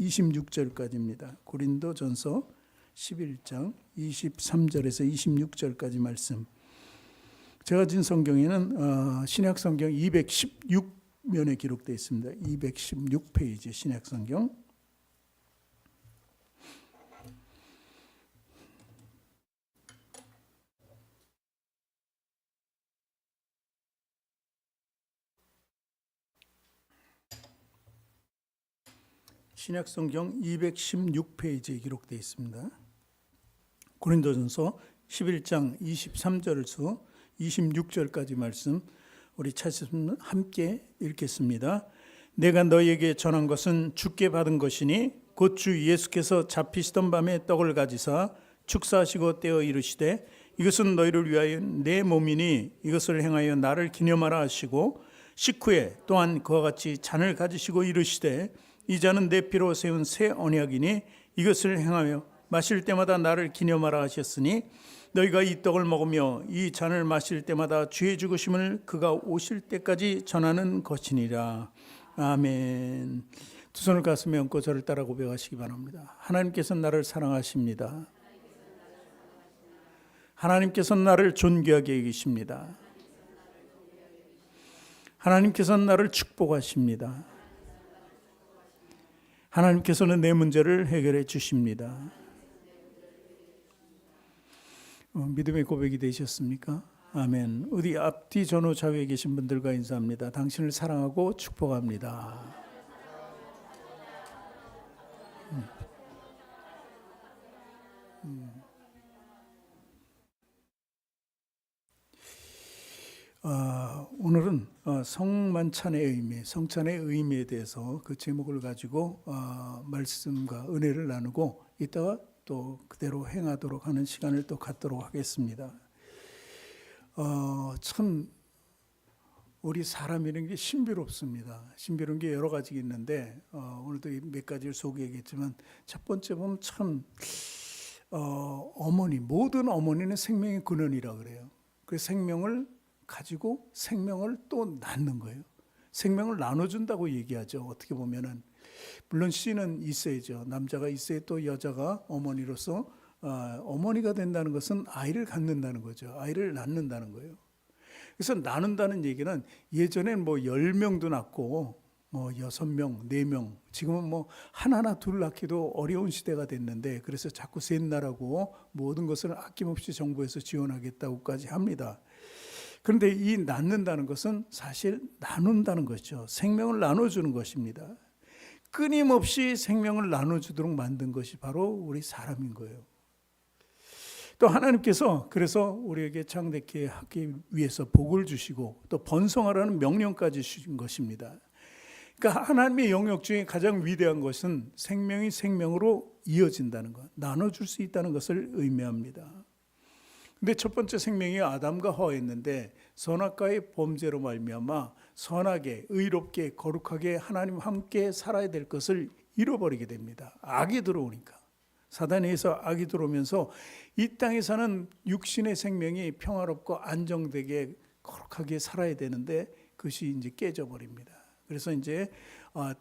26절까지입니다. 고린도전서 11장 23절에서 26절까지 말씀. 제가 진 성경에는 신약 성경 216면에 기록되어 있습니다. 216페이지 신약 성경. 신약 성경 216페이지에 기록되어 있습니다. 고린도전서 11장 23절에서 26절까지 말씀 우리 찾으시면 함께 읽겠습니다. 내가 너희에게 전한 것은 주께 받은 것이니 곧 주 예수께서 잡히시던 밤에 떡을 가지사 축사하시고 떼어 이르시되 이것은 너희를 위하여 내 몸이니 이것을 행하여 나를 기념하라 하시고 식후에 또한 그와 같이 잔을 가지시고 이르시되 이 잔은 내 피로 세운 새 언약이니 이것을 행하여 마실 때마다 나를 기념하라 하셨으니 너희가 이 떡을 먹으며 이 잔을 마실 때마다 주의 죽으심을 그가 오실 때까지 전하는 것이니라. 아멘. 두 손을 가슴에 얹고 저를 따라 고백하시기 바랍니다. 하나님께서 나를 사랑하십니다. 하나님께서 나를 존귀하게 여기십니다. 하나님께서 나를 축복하십니다. 하나님께서는 내 문제를 해결해 주십니다. 믿음의 고백이 되셨습니까? 아멘. 어디 앞뒤 전후 좌우에 계신 분들과 인사합니다. 당신을 사랑하고 축복합니다. 오늘은 성만찬의 의미, 성찬의 의미에 대해서 그 제목을 가지고 말씀과 은혜를 나누고 이따가 또 그대로 행하도록 하는 시간을 또 갖도록 하겠습니다. 참 우리 사람이라는 게 신비롭습니다. 신비로운 게 여러 가지가 있는데 오늘도 몇 가지를 소개하겠지만 첫 번째 보면 참 어머니, 모든 어머니는 생명의 근원이라 그래요. 그 생명을 가지고 생명을 또 낳는 거예요. 생명을 나눠준다고 얘기하죠. 어떻게 보면은 물론 씨는 있어야죠. 남자가 있어야 또 여자가 어머니로서 어머니가 된다는 것은 아이를 갖는다는 거죠. 아이를 낳는다는 거예요. 그래서 나눈다는 얘기는 예전엔 뭐 10명도 낳고 뭐 6명, 4명, 지금은 뭐 하나나 둘 낳기도 어려운 시대가 됐는데 그래서 자꾸 셋 낳으라고 모든 것을 아낌없이 정부에서 지원하겠다고까지 합니다. 그런데 이 낳는다는 것은 사실 나눈다는 것이죠. 생명을 나눠주는 것입니다. 끊임없이 생명을 나눠주도록 만든 것이 바로 우리 사람인 거예요. 또 하나님께서 그래서 우리에게 창대케 하기 위해서 복을 주시고 또 번성하라는 명령까지 주신 것입니다. 그러니까 하나님의 영역 중에 가장 위대한 것은 생명이 생명으로 이어진다는 것, 나눠줄 수 있다는 것을 의미합니다. 근데 첫 번째 생명이 아담과 하와였는데 선악과의 범죄로 말미암아 선하게, 의롭게, 거룩하게 하나님과 함께 살아야 될 것을 잃어버리게 됩니다. 악이 들어오니까. 사단에 의해서 악이 들어오면서 이 땅에 사는 육신의 생명이 평화롭고 안정되게 거룩하게 살아야 되는데 그것이 이제 깨져버립니다. 그래서 이제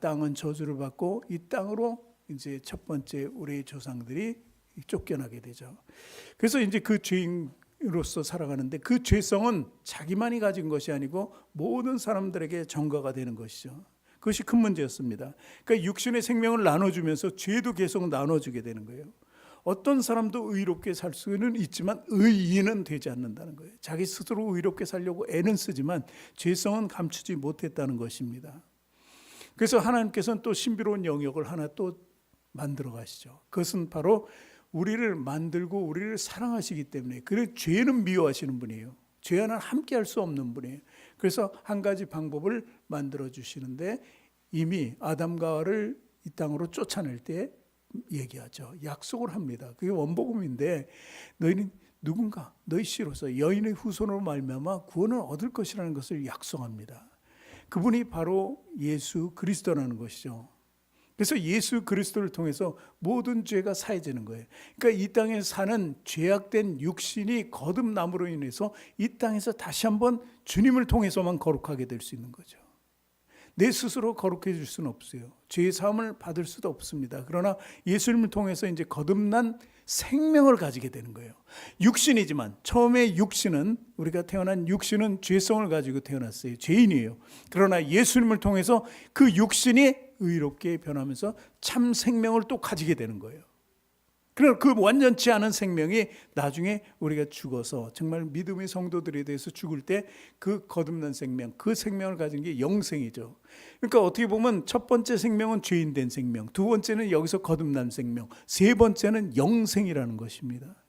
땅은 저주를 받고 이 땅으로 이제 첫 번째 우리 조상들이 쫓겨나게 되죠. 그래서 이제 그 죄인으로서 살아가는데 그 죄성은 자기만이 가진 것이 아니고 모든 사람들에게 전가가 되는 것이죠. 그것이 큰 문제였습니다. 그러니까 육신의 생명을 나눠주면서 죄도 계속 나눠주게 되는 거예요. 어떤 사람도 의롭게 살 수는 있지만 의인은 되지 않는다는 거예요. 자기 스스로 의롭게 살려고 애는 쓰지만 죄성은 감추지 못했다는 것입니다. 그래서 하나님께서는 또 신비로운 영역을 하나 또 만들어 가시죠. 그것은 바로 우리를 만들고 우리를 사랑하시기 때문에 그래서 죄는 미워하시는 분이에요. 죄와는 함께 할 수 없는 분이에요. 그래서 한 가지 방법을 만들어 주시는데 이미 아담과 하와를 이 땅으로 쫓아낼 때 얘기하죠. 약속을 합니다. 그게 원복음인데 너희는 누군가 너희 씨로서 여인의 후손으로 말미암아 구원을 얻을 것이라는 것을 약속합니다. 그분이 바로 예수 그리스도라는 것이죠. 그래서 예수 그리스도를 통해서 모든 죄가 사해지는 거예요. 그러니까 이 땅에 사는 죄악된 육신이 거듭남으로 인해서 이 땅에서 다시 한번 주님을 통해서만 거룩하게 될 수 있는 거죠. 내 스스로 거룩해질 수는 없어요. 죄의 사함을 받을 수도 없습니다. 그러나 예수님을 통해서 이제 거듭난 생명을 가지게 되는 거예요. 육신이지만 처음에 육신은, 우리가 태어난 육신은 죄성을 가지고 태어났어요. 죄인이에요. 그러나 예수님을 통해서 그 육신이 의롭게 변하면서 참 생명을 또 가지게 되는 거예요. 그러나 그 완전치 않은 생명이 나중에 우리가 죽어서 정말 믿음의 성도들에 대해서 죽을 때 그 거듭난 생명, 그 생명을 가진 게 영생이죠. 그러니까 어떻게 보면 첫 번째 생명은 죄인된 생명, 두 번째는 여기서 거듭난 생명, 세 번째는 영생이라는 것입니다.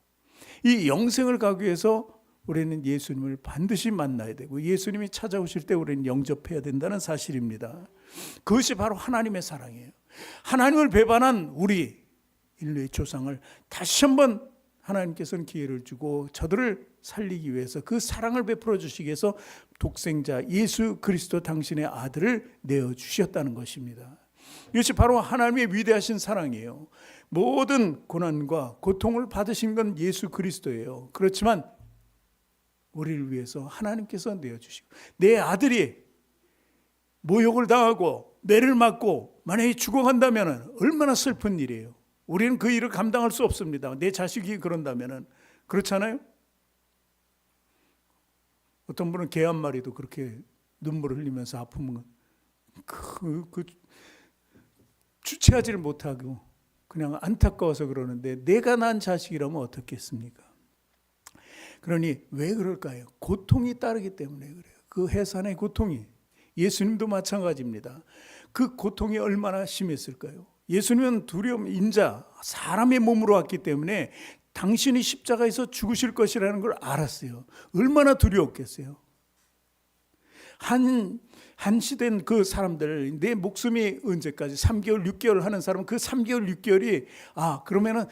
이 영생을 가기 위해서 우리는 예수님을 반드시 만나야 되고 예수님이 찾아오실 때 우리는 영접해야 된다는 사실입니다. 그것이 바로 하나님의 사랑이에요. 하나님을 배반한 우리 인류의 조상을 다시 한번 하나님께서는 기회를 주고 저들을 살리기 위해서 그 사랑을 베풀어 주시기 위해서 독생자 예수 그리스도 당신의 아들을 내어주셨다는 것입니다. 이것이 바로 하나님의 위대하신 사랑이에요. 모든 고난과 고통을 받으신 건 예수 그리스도예요. 그렇지만 우리를 위해서 하나님께서 내어주시고, 내 아들이 모욕을 당하고 매를 맞고 만약에 죽어간다면 얼마나 슬픈 일이에요. 우리는 그 일을 감당할 수 없습니다. 내 자식이 그런다면. 그렇잖아요? 어떤 분은 개 한 마리도 그렇게 눈물을 흘리면서 아프면 주체하지를 못하고 그냥 안타까워서 그러는데, 내가 낳은 자식이라면 어떻겠습니까? 그러니 왜 그럴까요? 고통이 따르기 때문에 그래요. 그 해산의 고통이. 예수님도 마찬가지입니다. 그 고통이 얼마나 심했을까요? 예수님은 두려움, 인자, 사람의 몸으로 왔기 때문에 당신이 십자가에서 죽으실 것이라는 걸 알았어요. 얼마나 두려웠겠어요. 한시된 그 사람들, 내 목숨이 언제까지 3개월, 6개월 하는 사람은 그 3개월, 6개월이 그러면은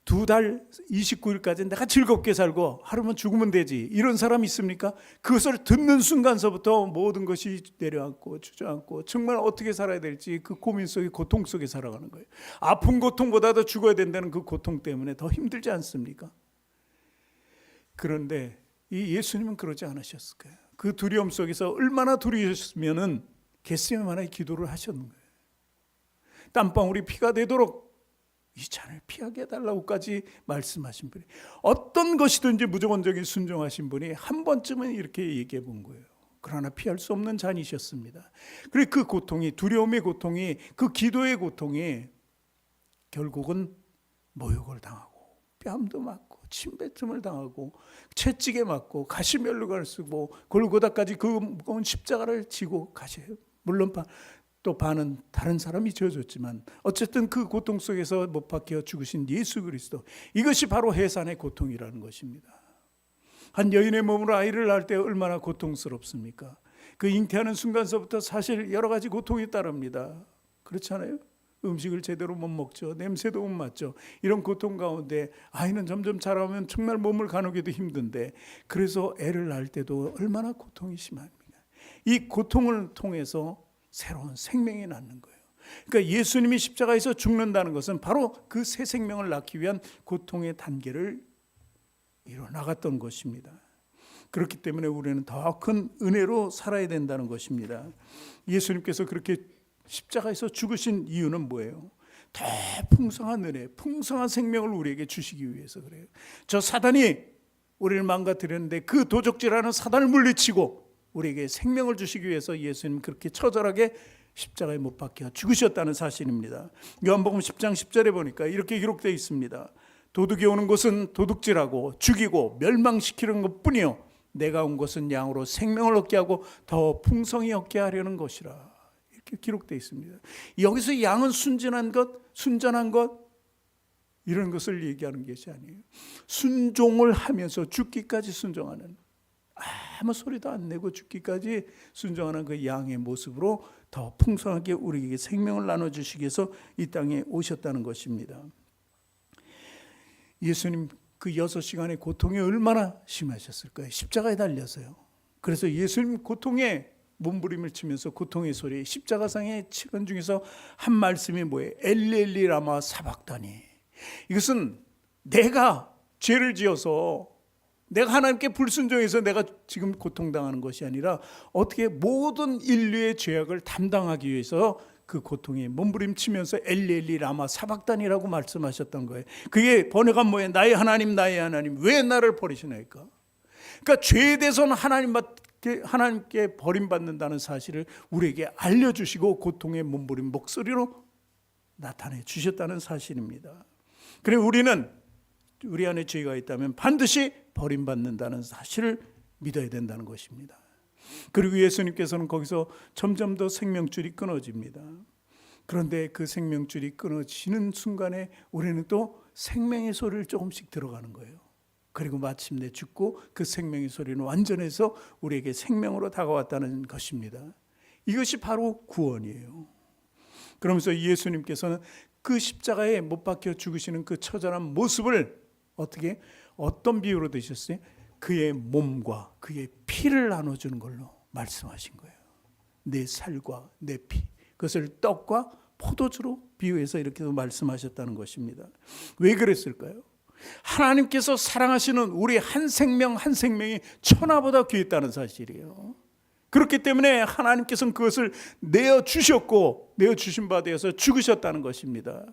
2달 29일까지 내가 즐겁게 살고 하루만 죽으면 되지, 이런 사람이 있습니까? 그것을 듣는 순간서부터 모든 것이 내려앉고 주저앉고 정말 어떻게 살아야 될지 그 고민 속에, 고통 속에 살아가는 거예요. 아픈 고통보다도 죽어야 된다는 그 고통 때문에 더 힘들지 않습니까? 그런데 이 예수님은 그러지 않으셨을 거예요. 그 두려움 속에서 얼마나 두려우셨으면은 겟세마네의 기도를 하셨는 거예요. 땀방울이 피가 되도록 이 잔을 피하게 해달라고까지 말씀하신 분이, 어떤 것이든지 무조건적인 순종하신 분이 한 번쯤은 이렇게 얘기해 본 거예요. 그러나 피할 수 없는 잔이셨습니다. 그리고 그 고통이, 두려움의 고통이, 그 기도의 고통이 결국은 모욕을 당하고 뺨도 맞고 침뱉음을 당하고 채찍에 맞고 가시면류관을 쓰고 골고다까지 그 무거운 십자가를 지고 가셔요. 물론 또 반은 다른 사람이 지어줬지만 어쨌든 그 고통 속에서 못 박혀 죽으신 예수 그리스도, 이것이 바로 해산의 고통이라는 것입니다. 한 여인의 몸으로 아이를 낳을 때 얼마나 고통스럽습니까? 그 잉태하는 순간서부터 사실 여러 가지 고통이 따릅니다. 그렇잖아요? 음식을 제대로 못 먹죠. 냄새도 못 맡죠. 이런 고통 가운데 아이는 점점 자라면 정말 몸을 가누기도 힘든데, 그래서 애를 낳을 때도 얼마나 고통이 심합니까? 이 고통을 통해서 새로운 생명이 낳는 거예요. 그러니까 예수님이 십자가에서 죽는다는 것은 바로 그 새 생명을 낳기 위한 고통의 단계를 이뤄나갔던 것입니다. 그렇기 때문에 우리는 더 큰 은혜로 살아야 된다는 것입니다. 예수님께서 그렇게 십자가에서 죽으신 이유는 뭐예요? 더 풍성한 은혜, 풍성한 생명을 우리에게 주시기 위해서 그래요. 저 사단이 우리를 망가뜨렸는데 그 도적질하는 사단을 물리치고 우리에게 생명을 주시기 위해서 예수님 그렇게 처절하게 십자가에 못 박혀 죽으셨다는 사실입니다. 요한복음 10장 10절에 보니까 이렇게 기록되어 있습니다. 도둑이 오는 것은 도둑질하고 죽이고 멸망시키는 것뿐이요, 내가 온 것은 양으로 생명을 얻게 하고 더 풍성히 얻게 하려는 것이라, 이렇게 기록되어 있습니다. 여기서 양은 순전한 것 이런 것을 얘기하는 것이 아니에요. 순종을 하면서 죽기까지 순종하는, 아무 소리도 안 내고 죽기까지 순종하는 그 양의 모습으로 더 풍성하게 우리에게 생명을 나눠주시기 위해서 이 땅에 오셨다는 것입니다. 예수님 그 6시간의 고통이 얼마나 심하셨을까요? 십자가에 달려서요. 그래서 예수님 고통에 몸부림을 치면서 고통의 소리, 십자가상의 치건 중에서 한 말씀이 뭐예요? 엘리 라마 사박다니. 이것은 내가 죄를 지어서 내가 하나님께 불순종해서 내가 지금 고통당하는 것이 아니라 어떻게 모든 인류의 죄악을 담당하기 위해서 그 고통에 몸부림치면서 엘리 라마 사박단이라고 말씀하셨던 거예요. 그게 번역한 뭐예요? 나의 하나님 왜 나를 버리시나이까? 그러니까 죄에 대해서는 하나님께 버림받는다는 사실을 우리에게 알려주시고 고통의 몸부림 목소리로 나타내 주셨다는 사실입니다. 그래 우리는 우리 안에 죄가 있다면 반드시 버림받는다는 사실을 믿어야 된다는 것입니다. 그리고 예수님께서는 거기서 점점 더 생명줄이 끊어집니다. 그런데 그 생명줄이 끊어지는 순간에 우리는 또 생명의 소리를 조금씩 들어가는 거예요. 그리고 마침내 죽고 그 생명의 소리는 완전해서 우리에게 생명으로 다가왔다는 것입니다. 이것이 바로 구원이에요. 그러면서 예수님께서는 그 십자가에 못 박혀 죽으시는 그 처절한 모습을 어떤 비유로 드셨어요? 그의 몸과 그의 피를 나눠주는 걸로 말씀하신 거예요. 내 살과 내 피, 그것을 떡과 포도주로 비유해서 이렇게 말씀하셨다는 것입니다. 왜 그랬을까요? 하나님께서 사랑하시는 우리 한 생명 한 생명이 천하보다 귀했다는 사실이에요. 그렇기 때문에 하나님께서는 그것을 내어주셨고 내어주신 바 되어서 죽으셨다는 것입니다.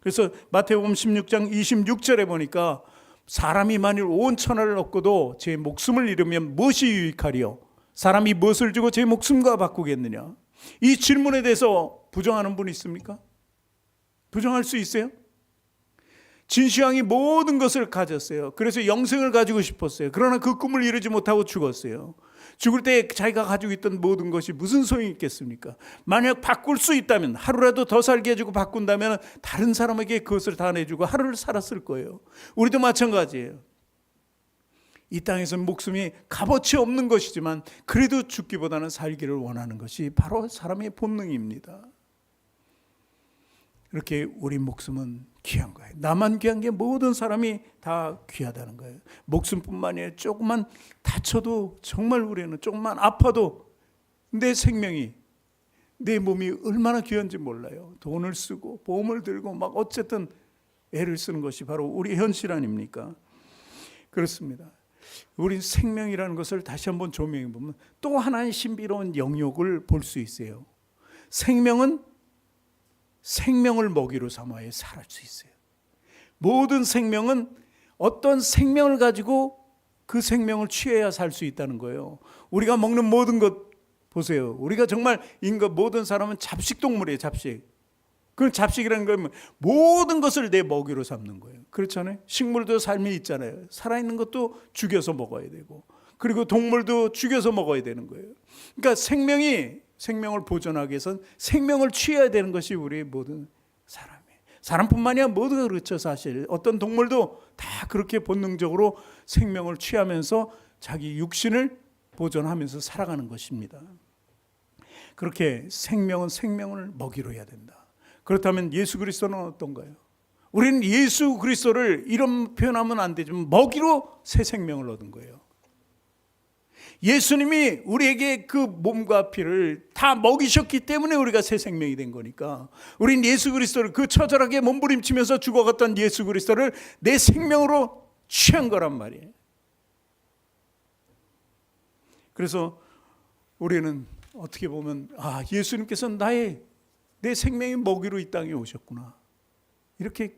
그래서 마태복음 16장 26절에 보니까 사람이 만일 온 천하를 얻고도 제 목숨을 잃으면 무엇이 유익하리요? 사람이 무엇을 주고 제 목숨과 바꾸겠느냐? 이 질문에 대해서 부정하는 분 있습니까? 부정할 수 있어요? 진시황이 모든 것을 가졌어요. 그래서 영생을 가지고 싶었어요. 그러나 그 꿈을 이루지 못하고 죽었어요. 죽을 때 자기가 가지고 있던 모든 것이 무슨 소용이 있겠습니까? 만약 바꿀 수 있다면, 하루라도 더 살게 해주고 바꾼다면 다른 사람에게 그것을 다 내주고 하루를 살았을 거예요. 우리도 마찬가지예요. 이 땅에서는 목숨이 값어치 없는 것이지만 그래도 죽기보다는 살기를 원하는 것이 바로 사람의 본능입니다. 이렇게 우리 목숨은 귀한 거예요. 나만 귀한 게 모든 사람이 다 귀하다는 거예요. 목숨뿐만 아니라 조금만 다쳐도, 정말 우리는 조금만 아파도 내 생명이, 내 몸이 얼마나 귀한지 몰라요. 돈을 쓰고 보험을 들고 막 어쨌든 애를 쓰는 것이 바로 우리 현실 아닙니까? 그렇습니다. 우리 생명이라는 것을 다시 한번 조명해 보면 또 하나의 신비로운 영역을 볼 수 있어요. 생명은 생명을 먹이로 삼아야 살할 수 있어요. 모든 생명은 어떤 생명을 가지고 그 생명을 취해야 살 수 있다는 거예요. 우리가 먹는 모든 것 보세요. 우리가 정말 인간 모든 사람은 잡식동물이에요. 잡식. 그 잡식이라는 건 모든 것을 내 먹이로 삼는 거예요. 그렇잖아요. 식물도 삶이 있잖아요. 살아있는 것도 죽여서 먹어야 되고, 그리고 동물도 죽여서 먹어야 되는 거예요. 그러니까 생명을 보존하기 위해서는 생명을 취해야 되는 것이 우리 모든 사람이에요. 사람뿐만이 아니라 모두가 그렇죠. 사실 어떤 동물도 다 그렇게 본능적으로 생명을 취하면서 자기 육신을 보존하면서 살아가는 것입니다. 그렇게 생명은 생명을 먹이로 해야 된다. 그렇다면 예수 그리스도는 어떤가요? 우리는 예수 그리스도를 이런 표현하면 안 되지만 먹이로 새 생명을 얻은 거예요. 예수님이 우리에게 그 몸과 피를 다 먹이셨기 때문에 우리가 새 생명이 된 거니까, 우린 예수 그리스도를, 그 처절하게 몸부림치면서 죽어갔던 예수 그리스도를 내 생명으로 취한 거란 말이에요. 그래서 우리는 어떻게 보면 예수님께서는 내 생명의 먹이로 이 땅에 오셨구나, 이렇게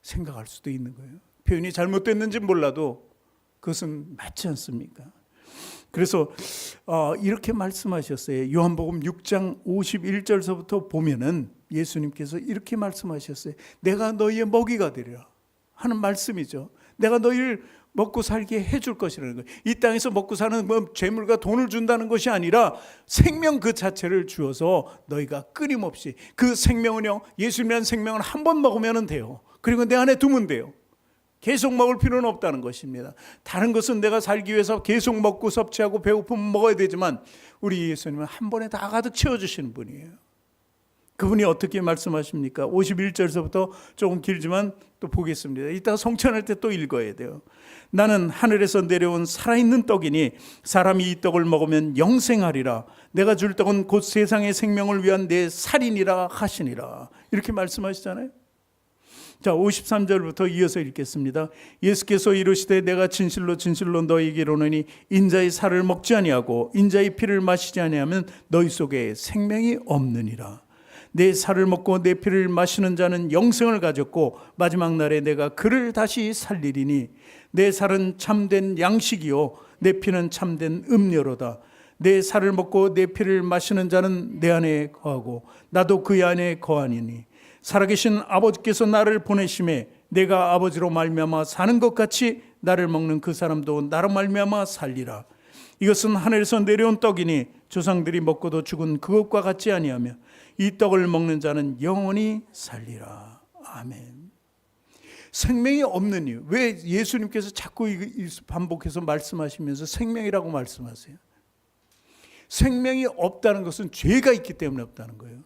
생각할 수도 있는 거예요. 표현이 잘못됐는지 몰라도 그것은 맞지 않습니까? 그래서 이렇게 말씀하셨어요. 요한복음 6장 51절서부터 보면은 예수님께서 이렇게 말씀하셨어요. 내가 너희의 먹이가 되리라 하는 말씀이죠. 내가 너희를 먹고 살게 해줄 것이라는 거예요. 이 땅에서 먹고 사는 재물과 돈을 준다는 것이 아니라 생명 그 자체를 주어서 너희가 끊임없이, 그 생명은요, 예수님이라는 생명은 한 번 먹으면 돼요. 그리고 내 안에 두면 돼요. 계속 먹을 필요는 없다는 것입니다. 다른 것은 내가 살기 위해서 계속 먹고 섭취하고 배고프면 먹어야 되지만 우리 예수님은 한 번에 다 가득 채워주시는 분이에요. 그분이 어떻게 말씀하십니까? 51절서부터 조금 길지만 또 보겠습니다. 이따가 성찬할 때 또 읽어야 돼요. 나는 하늘에서 내려온 살아있는 떡이니 사람이 이 떡을 먹으면 영생하리라. 내가 줄 떡은 곧 세상의 생명을 위한 내 살이니라 하시니라. 이렇게 말씀하시잖아요. 자, 53절부터 이어서 읽겠습니다. 예수께서 이르시되 내가 진실로 진실로 너희에게 이르노니 인자의 살을 먹지 아니하고 인자의 피를 마시지 아니하면 너희 속에 생명이 없느니라. 내 살을 먹고 내 피를 마시는 자는 영생을 가졌고 마지막 날에 내가 그를 다시 살리리니 내 살은 참된 양식이요 내 피는 참된 음료로다. 내 살을 먹고 내 피를 마시는 자는 내 안에 거하고 나도 그 안에 거하니니 살아계신 아버지께서 나를 보내심에 내가 아버지로 말미암아 사는 것 같이 나를 먹는 그 사람도 나로 말미암아 살리라. 이것은 하늘에서 내려온 떡이니 조상들이 먹고도 죽은 그것과 같지 아니하며 이 떡을 먹는 자는 영원히 살리라. 아멘. 생명이 없는 이유. 왜 예수님께서 자꾸 반복해서 말씀하시면서 생명이라고 말씀하세요? 생명이 없다는 것은 죄가 있기 때문에 없다는 거예요.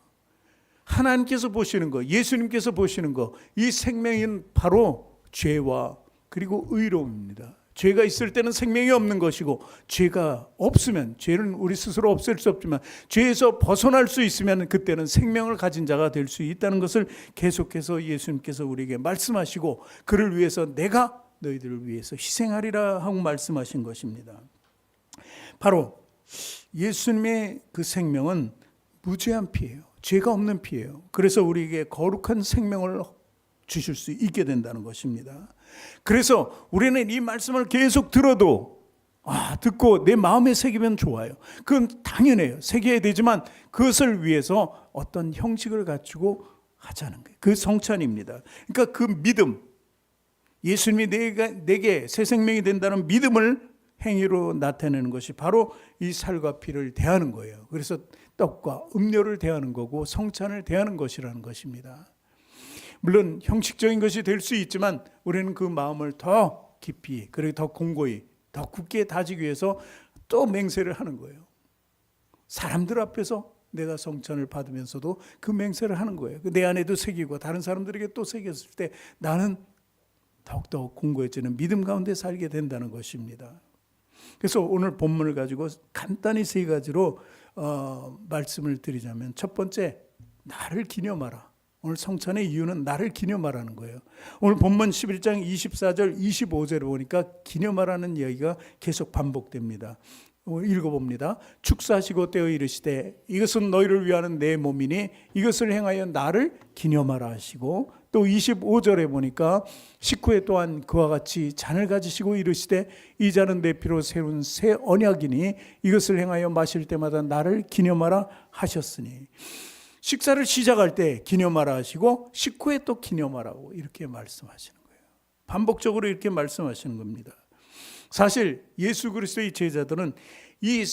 하나님께서 보시는 거, 예수님께서 보시는 거, 이 생명은 바로 죄와 그리고 의로움입니다. 죄가 있을 때는 생명이 없는 것이고, 죄가 없으면, 죄는 우리 스스로 없앨 수 없지만 죄에서 벗어날 수 있으면 그때는 생명을 가진 자가 될 수 있다는 것을 계속해서 예수님께서 우리에게 말씀하시고, 그를 위해서 내가 너희들을 위해서 희생하리라 하고 말씀하신 것입니다. 바로 예수님의 그 생명은 무죄한 피예요. 죄가 없는 피예요. 그래서 우리에게 거룩한 생명을 주실 수 있게 된다는 것입니다. 그래서 우리는 이 말씀을 계속 들어도 듣고 내 마음에 새기면 좋아요. 그건 당연해요. 새겨야 되지만 그것을 위해서 어떤 형식을 갖추고 하자는 거예요. 그 성찬입니다. 그러니까 그 믿음, 예수님이 내게 새 생명이 된다는 믿음을 행위로 나타내는 것이 바로 이 살과 피를 대하는 거예요. 그래서 떡과 음료를 대하는 거고 성찬을 대하는 것이라는 것입니다. 물론 형식적인 것이 될 수 있지만 우리는 그 마음을 더 깊이 그리고 더 공고히 더 굳게 다지기 위해서 또 맹세를 하는 거예요. 사람들 앞에서 내가 성찬을 받으면서도 그 맹세를 하는 거예요. 내 안에도 새기고 다른 사람들에게 또 새겼을 때 나는 더욱더 공고해지는 믿음 가운데 살게 된다는 것입니다. 그래서 오늘 본문을 가지고 간단히 세 가지로 말씀을 드리자면, 첫 번째, 나를 기념하라. 오늘 성찬의 이유는 나를 기념하라는 거예요. 오늘 본문 11장 24절 25절에 보니까 기념하라는 이야기가 계속 반복됩니다. 읽어봅니다. 축사하시고 떼어 이르시되 이것은 너희를 위하는 내 몸이니 이것을 행하여 나를 기념하라 하시고, 또 25절에 보니까 식후에 또한 그와 같이 잔을 가지시고 이르시되 이 잔은 내 피로 세운 새 언약이니 이것을 행하여 마실 때마다 나를 기념하라 하셨으니, 식사를 시작할 때 기념하라 하시고 식후에 또 기념하라고 이렇게 말씀하시는 거예요. 반복적으로 이렇게 말씀하시는 겁니다. 사실 예수 그리스도의 제자들은 이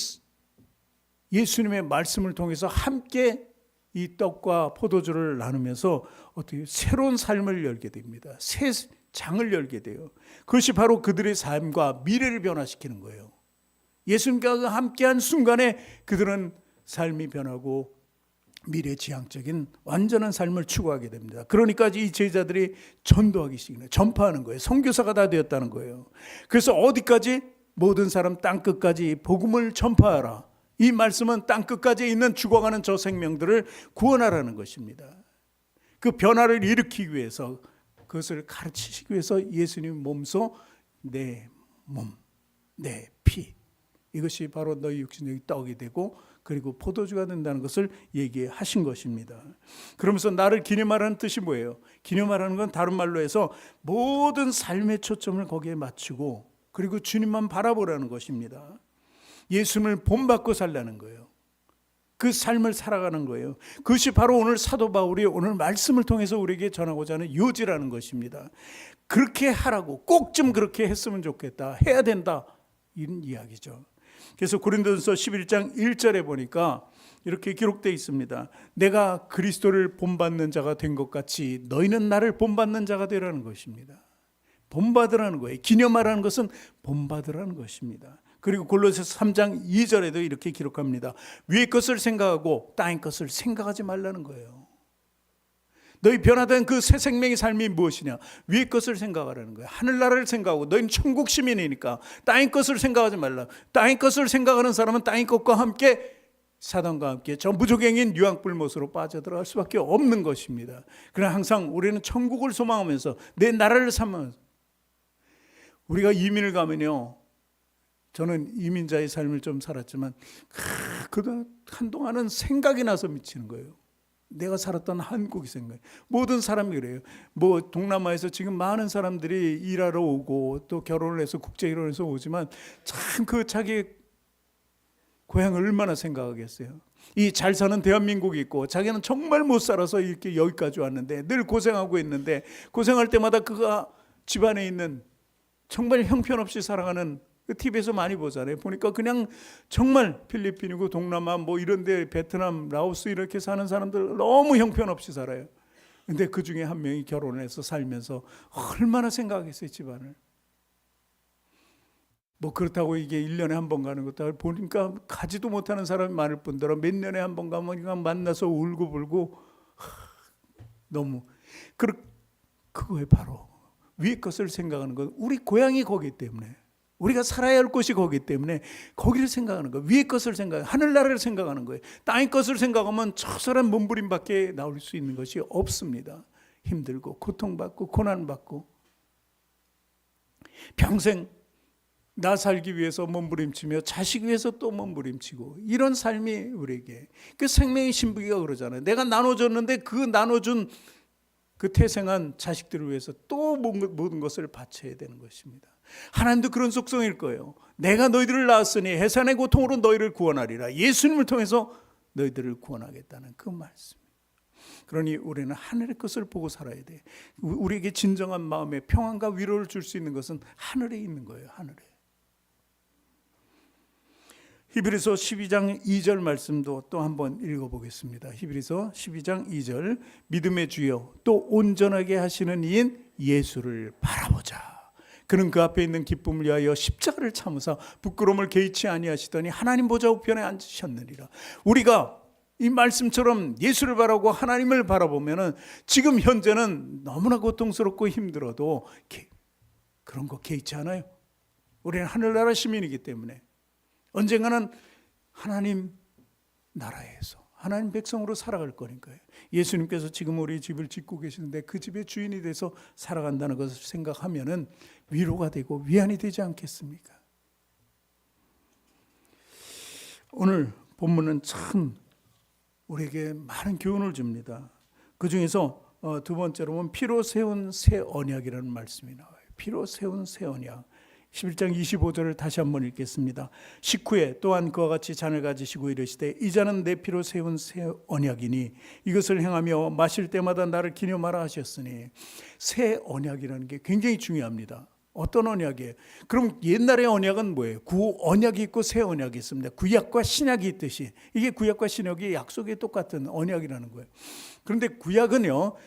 예수님의 말씀을 통해서 함께 이 떡과 포도주를 나누면서 어떻게 새로운 삶을 열게 됩니다. 새 장을 열게 돼요. 그것이 바로 그들의 삶과 미래를 변화시키는 거예요. 예수님과 함께한 순간에 그들은 삶이 변하고 미래지향적인 완전한 삶을 추구하게 됩니다. 그러니까 이 제자들이 전도하기 시작해요. 전파하는 거예요. 선교사가 다 되었다는 거예요. 그래서 어디까지? 모든 사람 땅끝까지 복음을 전파하라. 이 말씀은 땅끝까지 있는 죽어가는 저 생명들을 구원하라는 것입니다. 그 변화를 일으키기 위해서, 그것을 가르치시기 위해서 예수님 몸소 내 몸, 내 피, 이것이 바로 너희 육신의 떡이 되고 그리고 포도주가 된다는 것을 얘기하신 것입니다. 그러면서 나를 기념하라는 뜻이 뭐예요? 기념하라는 건 다른 말로 해서 모든 삶의 초점을 거기에 맞추고 그리고 주님만 바라보라는 것입니다. 예수님을 본받고 살라는 거예요. 그 삶을 살아가는 거예요. 그것이 바로 오늘 사도 바울이 오늘 말씀을 통해서 우리에게 전하고자 하는 요지라는 것입니다. 그렇게 하라고, 꼭 좀 그렇게 했으면 좋겠다, 해야 된다, 이런 이야기죠. 그래서 고린도전서 11장 1절에 보니까 이렇게 기록되어 있습니다. 내가 그리스도를 본받는 자가 된 것 같이 너희는 나를 본받는 자가 되라는 것입니다. 본받으라는 거예요. 기념하라는 것은 본받으라는 것입니다. 그리고 골로새서 3장 2절에도 이렇게 기록합니다. 위의 것을 생각하고 땅의 것을 생각하지 말라는 거예요. 너희 변화된 그 새 생명의 삶이 무엇이냐? 위의 것을 생각하라는 거예요. 하늘나라를 생각하고, 너희는 천국 시민이니까 땅의 것을 생각하지 말라. 땅의 것을 생각하는 사람은 땅의 것과 함께 사단과 함께 저 무적행인 유황불못으로 빠져들어갈 수밖에 없는 것입니다. 그러나 항상 우리는 천국을 소망하면서 내 나라를 삼으면서, 우리가 이민을 가면요, 저는 이민자의 삶을 좀 살았지만 그동안 한동안은 생각이 나서 미치는 거예요. 내가 살았던 한국이 생각해요. 모든 사람이 그래요. 뭐 동남아에서 지금 많은 사람들이 일하러 오고 또 결혼을 해서 국제결혼해서 오지만 참 그 자기 고향을 얼마나 생각하겠어요. 이 잘 사는 대한민국이 있고 자기는 정말 못 살아서 이렇게 여기까지 왔는데 늘 고생하고 있는데, 고생할 때마다 그가 집안에 있는 정말 형편없이 살아가는, TV에서 많이 보잖아요. 보니까 그냥 정말 필리핀이고 동남아 뭐 이런 데 베트남, 라오스 이렇게 사는 사람들 너무 형편없이 살아요. 근데 그 중에 한 명이 결혼해서 살면서 얼마나 생각했어요, 집안을. 뭐 그렇다고 이게 1년에 한 번 가는 것도 보니까 가지도 못하는 사람이 많을 뿐더러 몇 년에 한 번 가면 그냥 만나서 울고불고 너무 그거에 바로 위의 것을 생각하는 것. 우리 고향이 거기 때문에, 우리가 살아야 할 곳이 거기 때문에 거기를 생각하는 거예요. 위의 것을 생각하는, 하늘나라를 생각하는 거예요. 땅의 것을 생각하면 처절한 몸부림밖에 나올 수 있는 것이 없습니다. 힘들고 고통받고 고난받고 평생 나 살기 위해서 몸부림치며 자식 위해서 또 몸부림치고, 이런 삶이 우리에게, 그 생명의 신부기가 그러잖아요. 내가 나눠줬는데 그 나눠준 그 태생한 자식들을 위해서 또 모든 것을 바쳐야 되는 것입니다. 하나님도 그런 속성일 거예요. 내가 너희들을 낳았으니 해산의 고통으로 너희를 구원하리라. 예수님을 통해서 너희들을 구원하겠다는 그 말씀. 그러니 우리는 하늘의 것을 보고 살아야 돼. 우리에게 진정한 마음의 평안과 위로를 줄 수 있는 것은 하늘에 있는 거예요. 하늘에. 히브리서 12장 2절 말씀도 또 한번 읽어보겠습니다. 히브리서 12장 2절. 믿음의 주여 또 온전하게 하시는 이인 예수를 바라보자. 그는 그 앞에 있는 기쁨을 위하여 십자가를 참으사 부끄러움을 개의치 아니하시더니 하나님 보좌 우편에 앉으셨느니라. 우리가 이 말씀처럼 예수를 바라보고 하나님을 바라보면은 지금 현재는 너무나 고통스럽고 힘들어도 그런 거 개의치 않아요. 우리는 하늘나라 시민이기 때문에 언젠가는 하나님 나라에서 하나님 백성으로 살아갈 거니까요. 예수님께서 지금 우리 집을 짓고 계시는데 그 집의 주인이 돼서 살아간다는 것을 생각하면은 위로가 되고 위안이 되지 않겠습니까? 오늘 본문은 참 우리에게 많은 교훈을 줍니다. 그 중에서 두 번째로 보면 피로 세운 새 언약이라는 말씀이 나와요. 피로 세운 새 언약. 11장 25절을 다시 한번 읽겠습니다. 식후에 또한 그와 같이 잔을 가지시고 이르시되 이 잔은 내 피로 세운 새 언약이니 이것을 행하며 마실 때마다 나를 기념하라 하셨으니, 새 언약이라는 게 굉장히 중요합니다. 어떤 언약이에요? 그럼 옛날의 언약은 뭐예요? 구 언약이 있고 새 언약이 있습니다. 구약과 신약이 있듯이 이게 구약과 신약이 약속이 똑같은 언약이라는 거예요. 그런데 구약은요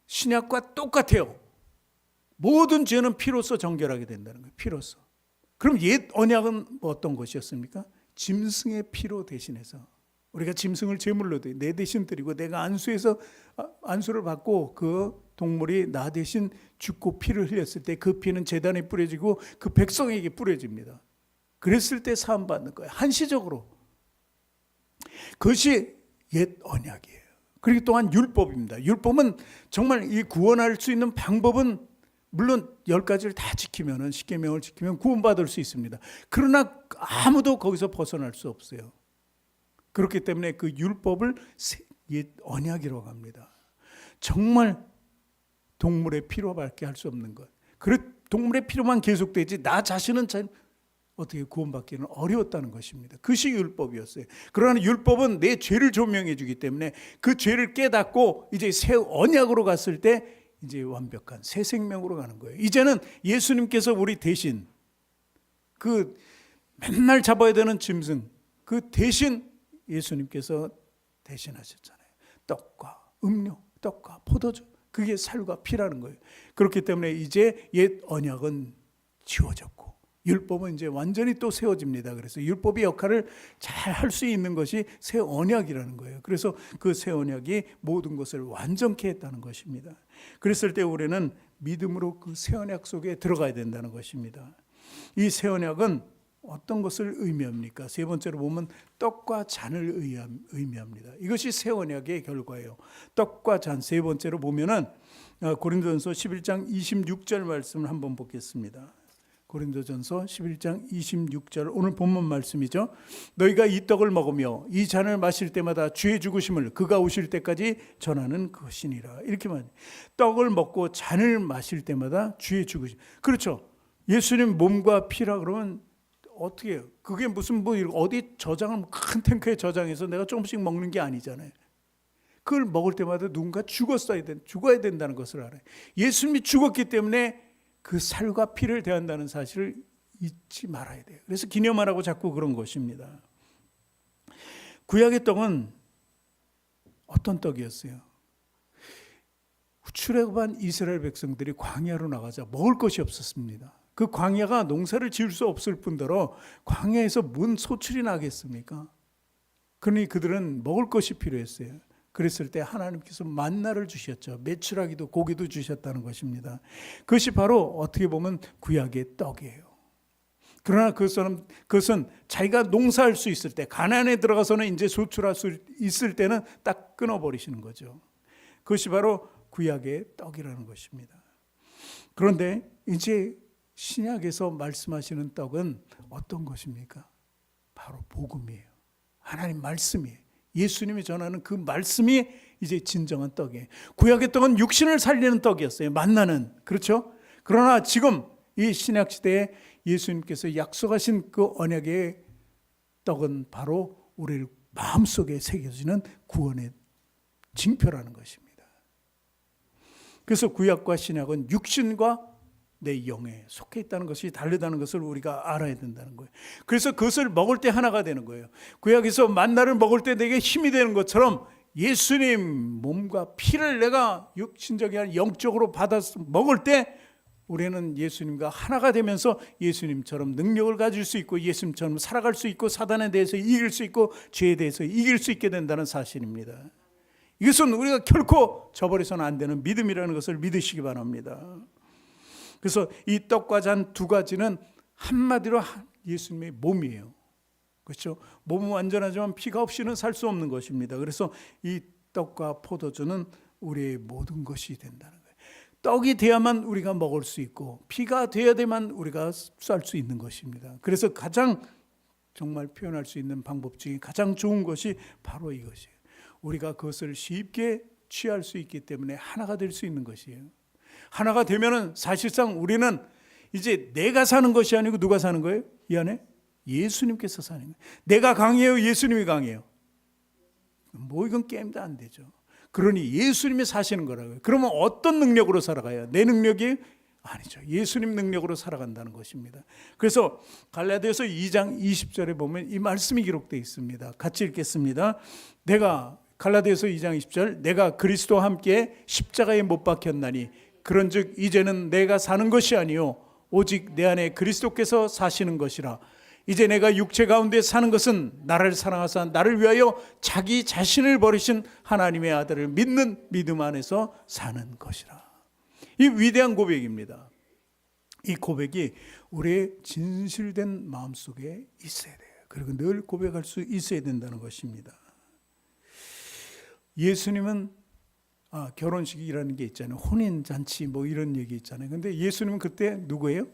신약과 똑같아요. 모든 죄는 피로써 정결하게 된다는 거예요. 피로써. 그럼 옛 언약은 어떤 것이었습니까? 짐승의 피로 대신해서, 우리가 짐승을 제물로 내 대신 드리고 내가 안수를 받고 그 동물이 나 대신 죽고 피를 흘렸을 때 그 피는 제단에 뿌려지고 그 백성에게 뿌려집니다. 그랬을 때 사함 받는 거예요. 한시적으로. 그것이 옛 언약이에요. 그리고 또한 율법입니다. 율법은 정말 이 구원할 수 있는 방법은 물론 10가지를 다 지키면, 10계명을 지키면 구원받을 수 있습니다. 그러나 아무도 거기서 벗어날 수 없어요. 그렇기 때문에 그 율법을 옛 언약이라고 합니다. 정말 동물의 피로밖에 할 수 없는 것. 동물의 피로만 계속되지 나 자신은 어떻게 구원받기는 어려웠다는 것입니다. 그것이 율법이었어요. 그러나 율법은 내 죄를 조명해 주기 때문에 그 죄를 깨닫고 이제 새 언약으로 갔을 때 이제 완벽한 새 생명으로 가는 거예요. 이제는 예수님께서 우리 대신, 그 맨날 잡아야 되는 짐승, 그 대신 예수님께서 대신하셨잖아요. 떡과 음료, 떡과 포도주, 그게 살과 피라는 거예요. 그렇기 때문에 이제 옛 언약은 지워졌고 율법은 이제 완전히 또 세워집니다. 그래서 율법의 역할을 잘 할 수 있는 것이 새 언약이라는 거예요. 그래서 그 새 언약이 모든 것을 완전케 했다는 것입니다. 그랬을 때 우리는 믿음으로 그 새 언약 속에 들어가야 된다는 것입니다. 이 새 언약은 어떤 것을 의미합니까? 세 번째로 보면 떡과 잔을 의미합니다. 이것이 새 언약의 결과예요. 떡과 잔. 세 번째로 보면은 고린도전서 11장 26절 말씀을 한번 보겠습니다. 고린도전서 11장 26절 오늘 본문 말씀이죠. 너희가 이 떡을 먹으며 이 잔을 마실 때마다 주의 죽으심을 그가 오실 때까지 전하는 것이니라. 이렇게 말해요. 떡을 먹고 잔을 마실 때마다 주의 죽으심. 그렇죠. 예수님 몸과 피라 그러면 어떻게 해요? 그게 무슨 뭐 어디 저장을 큰 탱크에 저장해서 내가 조금씩 먹는 게 아니잖아요. 그걸 먹을 때마다 누군가 죽어야 된다는 것을 알아요. 예수님이 죽었기 때문에 그 살과 피를 대한다는 사실을 잊지 말아야 돼요. 그래서 기념하라고 자꾸 그런 것입니다. 구약의 떡은 어떤 떡이었어요? 출애굽한 이스라엘 백성들이 광야로 나가자 먹을 것이 없었습니다. 그 광야가 농사를 지을 수 없을 뿐더러 광야에서 뭔 소출이 나겠습니까? 그러니 그들은 먹을 것이 필요했어요. 그랬을 때 하나님께서 만나를 주셨죠. 메추라기도 고기도 주셨다는 것입니다. 그것이 바로 어떻게 보면 구약의 떡이에요. 그러나 그것은 자기가 농사할 수 있을 때, 가나안에 들어가서는 이제 소출할 수 있을 때는 딱 끊어버리시는 거죠. 그것이 바로 구약의 떡이라는 것입니다. 그런데 이제 신약에서 말씀하시는 떡은 어떤 것입니까? 바로 복음이에요. 하나님 말씀이에요. 예수님이 전하는 그 말씀이 이제 진정한 떡이에요. 구약의 떡은 육신을 살리는 떡이었어요. 만나는. 그렇죠? 그러나 지금 이 신약시대에 예수님께서 약속하신 그 언약의 떡은 바로 우리 마음속에 새겨지는 구원의 징표라는 것입니다. 그래서 구약과 신약은 육신과 내 영에 속해 있다는 것이 다르다는 것을 우리가 알아야 된다는 거예요. 그래서 그것을 먹을 때 하나가 되는 거예요. 구약에서 만나를 먹을 때 내게 힘이 되는 것처럼 예수님 몸과 피를 내가 육신적이 아니라 영적으로 받아서 먹을 때 우리는 예수님과 하나가 되면서 예수님처럼 능력을 가질 수 있고 예수님처럼 살아갈 수 있고 사단에 대해서 이길 수 있고 죄에 대해서 이길 수 있게 된다는 사실입니다. 이것은 우리가 결코 저버려서는 안 되는 믿음이라는 것을 믿으시기 바랍니다. 그래서 이 떡과 잔 두 가지는 한마디로 예수님의 몸이에요. 그렇죠? 몸은 완전하지만 피가 없이는 살 수 없는 것입니다. 그래서 이 떡과 포도주는 우리의 모든 것이 된다는 거예요. 떡이 돼야만 우리가 먹을 수 있고 피가 돼야 돼만 우리가 쌀 수 있는 것입니다. 그래서 가장 정말 표현할 수 있는 방법 중에 가장 좋은 것이 바로 이것이에요. 우리가 그것을 쉽게 취할 수 있기 때문에 하나가 될 수 있는 것이에요. 하나가 되면은 사실상 우리는 이제 내가 사는 것이 아니고 누가 사는 거예요? 이 안에 예수님께서 사는 거예요. 내가 강해요? 예수님이 강해요? 뭐 이건 게임도 안 되죠. 그러니 예수님이 사시는 거라고요. 그러면 어떤 능력으로 살아가요? 내 능력이 아니죠. 예수님 능력으로 살아간다는 것입니다. 그래서 갈라디아서 2장 20절에 보면 이 말씀이 기록되어 있습니다. 같이 읽겠습니다. 갈라디아서 2장 20절 내가 그리스도와 함께 십자가에 못 박혔나니 그런즉 이제는 내가 사는 것이 아니요 오직 내 안에 그리스도께서 사시는 것이라. 이제 내가 육체 가운데 사는 것은 나를 사랑하사 나를 위하여 자기 자신을 버리신 하나님의 아들을 믿는 믿음 안에서 사는 것이라. 이 위대한 고백입니다. 이 고백이 우리의 진실된 마음속에 있어야 돼요. 그리고 늘 고백할 수 있어야 된다는 것입니다. 예수님은 결혼식이라는 게 있잖아요. 혼인잔치 뭐 이런 얘기 있잖아요. 근데 예수님은 그때 누구예요?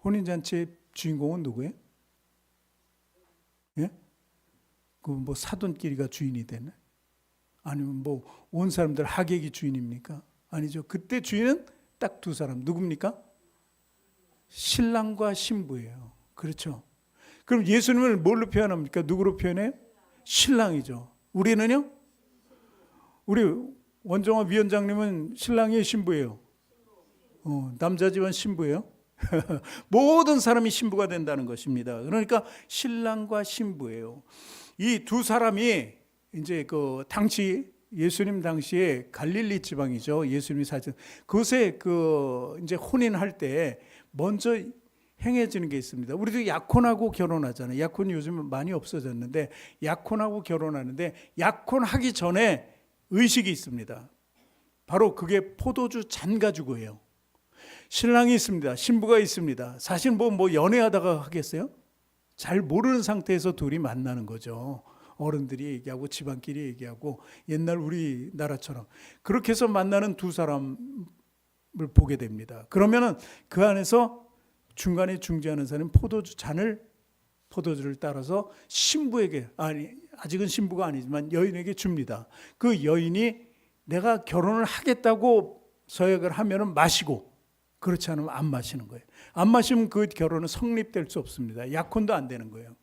혼인잔치의 주인공은 누구예요? 예? 그 뭐 사돈끼리가 주인이 되나? 아니면 뭐 온 사람들 하객이 주인입니까? 아니죠. 그때 주인은 딱 두 사람. 누굽니까? 신랑과 신부예요. 그렇죠. 그럼 예수님을 뭘로 표현합니까? 누구로 표현해요? 신랑이죠. 우리는요? 우리 원정화 위원장님은 신랑이에요, 신부예요? 남자지만 신부예요? 모든 사람이 신부가 된다는 것입니다. 그러니까 신랑과 신부예요. 이 두 사람이 이제 그 당시 예수님 당시에 갈릴리 지방이죠. 예수님이 사실 그곳에 그 이제 혼인할 때 먼저 행해지는 게 있습니다. 우리도 약혼하고 결혼하잖아요. 약혼이 요즘은 많이 없어졌는데 약혼하고 결혼하는데 약혼하기 전에 의식이 있습니다. 바로 그게 포도주 잔 가지고 해요. 신랑이 있습니다. 신부가 있습니다. 사실 뭐 연애하다가 하겠어요? 잘 모르는 상태에서 둘이 만나는 거죠. 어른들이 얘기하고 집안끼리 얘기하고 옛날 우리나라처럼 그렇게 해서 만나는 두 사람을 보게 됩니다. 그러면은 그 안에서 중간에 중재하는 사람은 포도주를 따라서 신부에게, 아직은 신부가 아니지만 여인에게 줍니다. 그 여인이 내가 결혼을 하겠다고 서약을 하면은 마시고, 그렇지 않으면 안 마시는 거예요. 안 마시면 그 결혼은 성립될 수 없습니다. 약혼도 안 되는 거예요.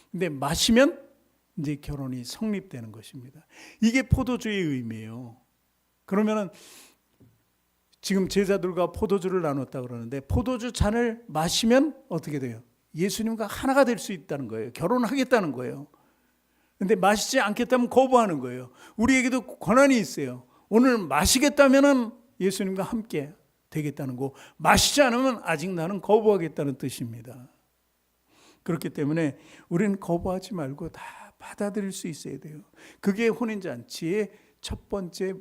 근데 마시면 이제 결혼이 성립되는 것입니다. 이게 포도주의 의미예요. 그러면은 지금 제자들과 포도주를 나눴다 그러는데, 포도주 잔을 마시면 어떻게 돼요? 예수님과 하나가 될 수 있다는 거예요. 결혼하겠다는 거예요. 근데 마시지 않겠다면 거부하는 거예요. 우리에게도 권한이 있어요. 오늘 마시겠다면은 예수님과 함께 되겠다는 거, 마시지 않으면 아직 나는 거부하겠다는 뜻입니다. 그렇기 때문에 우리는 거부하지 말고 다 받아들일 수 있어야 돼요. 그게 혼인잔치의 첫 번째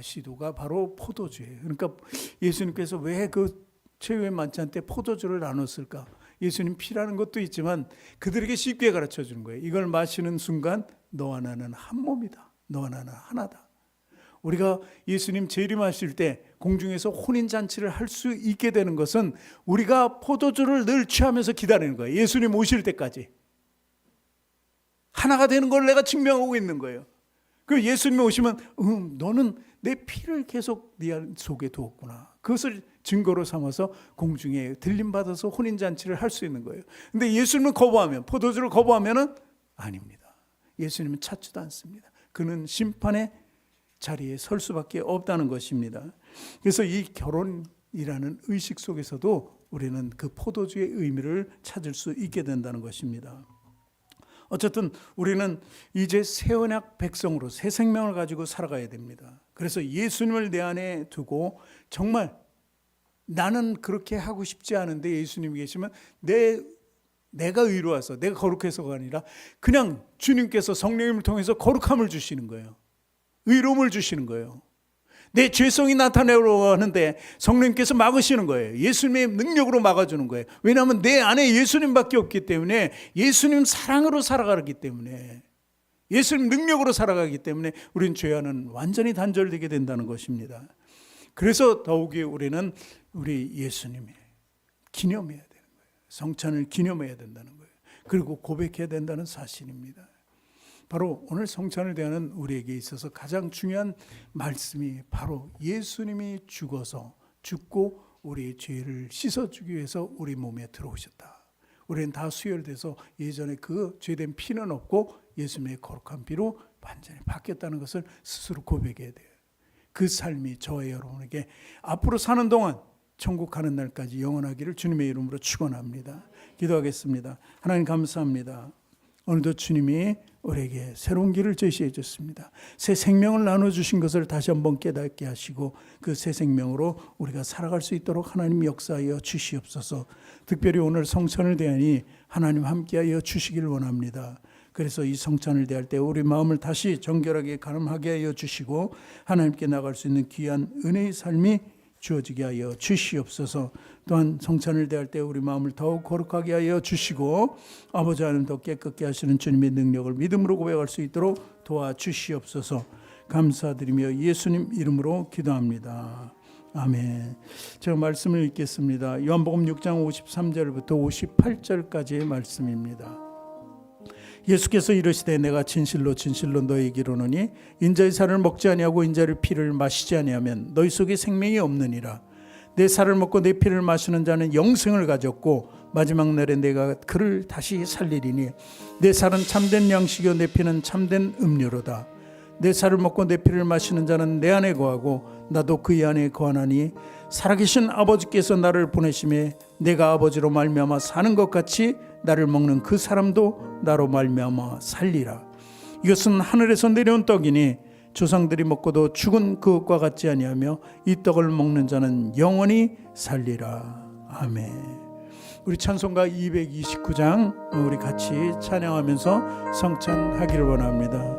시도가 바로 포도주예요. 그러니까 예수님께서 왜 그 최후의 만찬 때 포도주를 나눴을까? 예수님 피라는 것도 있지만 그들에게 쉽게 가르쳐 주는 거예요. 이걸 마시는 순간 너와 나는 한 몸이다. 너와 나는 하나다. 우리가 예수님 재림하실 때 공중에서 혼인잔치를 할 수 있게 되는 것은 우리가 포도주를 늘 취하면서 기다리는 거예요. 예수님 오실 때까지. 하나가 되는 걸 내가 증명하고 있는 거예요. 그 예수님이 오시면 너는 내 피를 계속 네 속에 두었구나. 그것을 증거로 삼아서 공중에 들림받아서 혼인잔치를 할 수 있는 거예요. 근데 예수님은 거부하면, 포도주를 거부하면은 아닙니다. 예수님은 찾지도 않습니다. 그는 심판의 자리에 설 수밖에 없다는 것입니다. 그래서 이 결혼이라는 의식 속에서도 우리는 그 포도주의 의미를 찾을 수 있게 된다는 것입니다. 어쨌든 우리는 이제 새 언약 백성으로 새 생명을 가지고 살아가야 됩니다. 그래서 예수님을 내 안에 두고 정말 나는 그렇게 하고 싶지 않은데 예수님이 계시면 내가 의로워서, 내가 거룩해서가 아니라 그냥 주님께서 성령님을 통해서 거룩함을 주시는 거예요. 의로움을 주시는 거예요. 내 죄성이 나타내려고 하는데 성령님께서 막으시는 거예요. 예수님의 능력으로 막아주는 거예요. 왜냐하면 내 안에 예수님밖에 없기 때문에, 예수님 사랑으로 살아가기 때문에, 예수님 능력으로 살아가기 때문에 우리는 죄와는 완전히 단절되게 된다는 것입니다. 그래서 더욱이 우리는 우리 예수님의 기념해야 되는 거예요. 성찬을 기념해야 된다는 거예요. 그리고 고백해야 된다는 사실입니다. 바로 오늘 성찬을 대하는 우리에게 있어서 가장 중요한 말씀이 바로 예수님이 죽고 우리의 죄를 씻어주기 위해서 우리 몸에 들어오셨다. 우리는 다 수혈돼서 예전에 그 죄된 피는 없고 예수님의 거룩한 피로 완전히 바뀌었다는 것을 스스로 고백해야 돼요. 그 삶이 저와 여러분에게 앞으로 사는 동안 천국 가는 날까지 영원하기를 주님의 이름으로 축원합니다. 기도하겠습니다. 하나님 감사합니다. 오늘도 주님이 우리에게 새로운 길을 제시해 줬습니다. 새 생명을 나눠주신 것을 다시 한번 깨닫게 하시고 그 새 생명으로 우리가 살아갈 수 있도록 하나님 역사하여 주시옵소서. 특별히 오늘 성찬을 대하니 하나님 함께하여 주시길 원합니다. 그래서 이 성찬을 대할 때 우리 마음을 다시 정결하게 가늠하게 하여 주시고 하나님께 나갈 수 있는 귀한 은혜의 삶이 주어지게 하여 주시옵소서. 또한 성찬을 대할 때 우리 마음을 더욱 거룩하게 하여 주시고 아버지 하나님 더 깨끗게 하시는 주님의 능력을 믿음으로 고백할 수 있도록 도와주시옵소서. 감사드리며 예수님 이름으로 기도합니다. 아멘. 제가 말씀을 읽겠습니다. 요한복음 6장 53절부터 58절까지의 말씀입니다. 예수께서 이르시되 내가 진실로 진실로 너희에게 이르노니 인자의 살을 먹지 아니하고 인자의 피를 마시지 아니하면 너희 속에 생명이 없느니라. 내 살을 먹고 내 피를 마시는 자는 영생을 가졌고 마지막 날에 내가 그를 다시 살리리니 내 살은 참된 양식이요 내 피는 참된 음료로다. 내 살을 먹고 내 피를 마시는 자는 내 안에 거하고 나도 그의 안에 거하나니 살아계신 아버지께서 나를 보내심에 내가 아버지로 말미암아 사는 것 같이 나를 먹는 그 사람도 나로 말미암아 살리라. 이것은 하늘에서 내려온 떡이니 조상들이 먹고도 죽은 그것과 같지 아니하며 이 떡을 먹는 자는 영원히 살리라. 아멘. 우리 찬송가 229장 우리 같이 찬양하면서 성찬하기를 원합니다.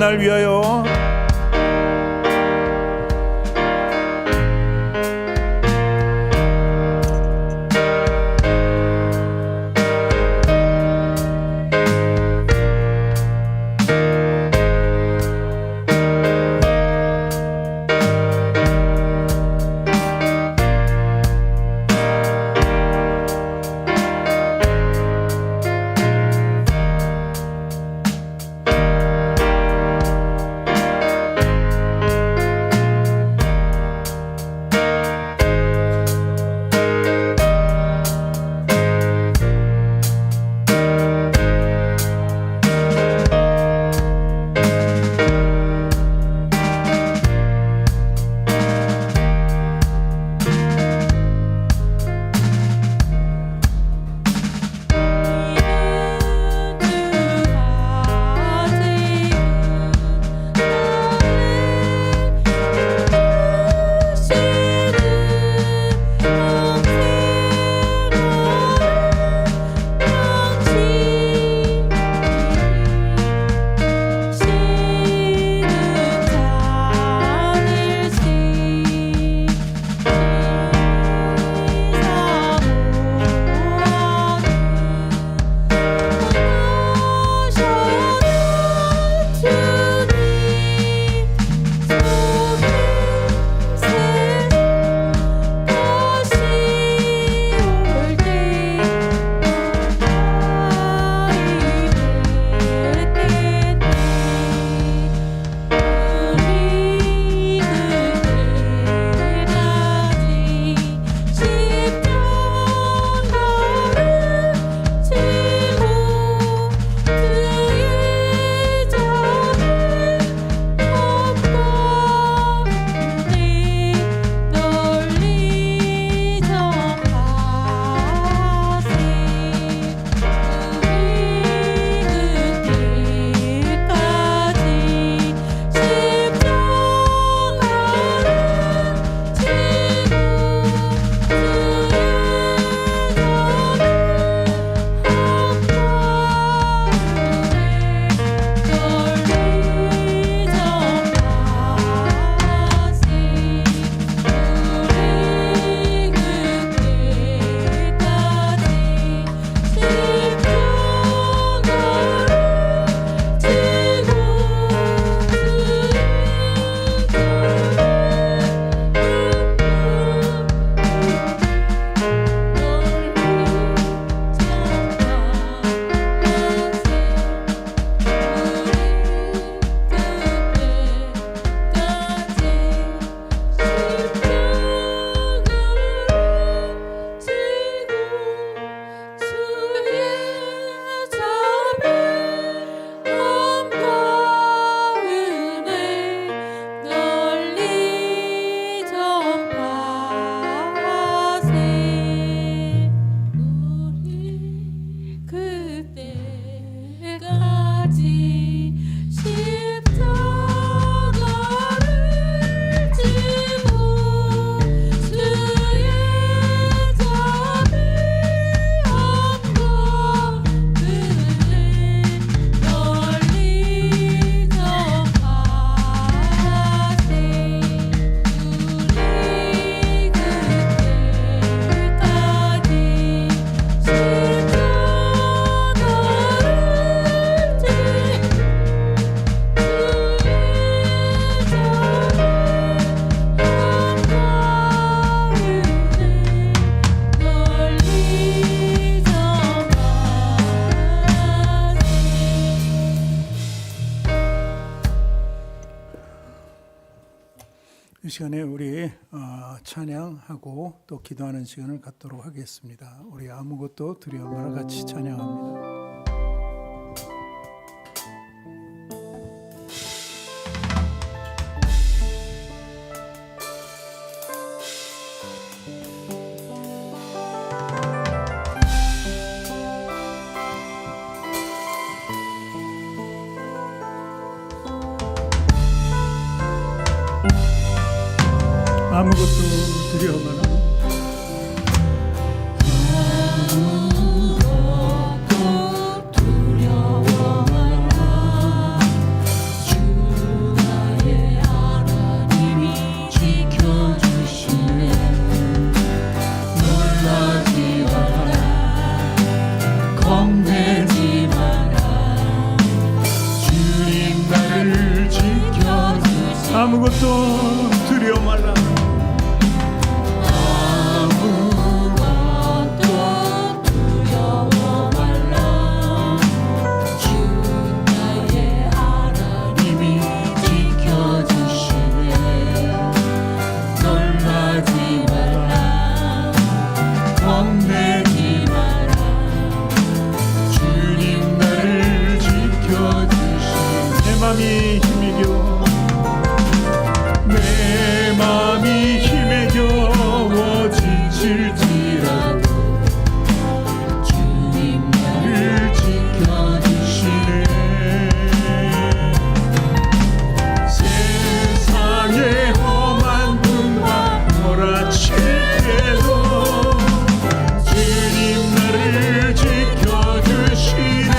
날 위하여 이 시간에 우리 찬양하고 또 기도하는 시간을 갖도록 하겠습니다. 우리 아무것도 두려워 마라 같이 찬양합니다. 아무것도 두려워 마라. 아무것도 두려워 마라. 주 아무것도 두려워 말라. 내 맘이 힘에 겨워 지칠지라도 주님 나를 지켜주시네. 세상의 험한 분과 몰아칠 때도 주님 나를 지켜주시네.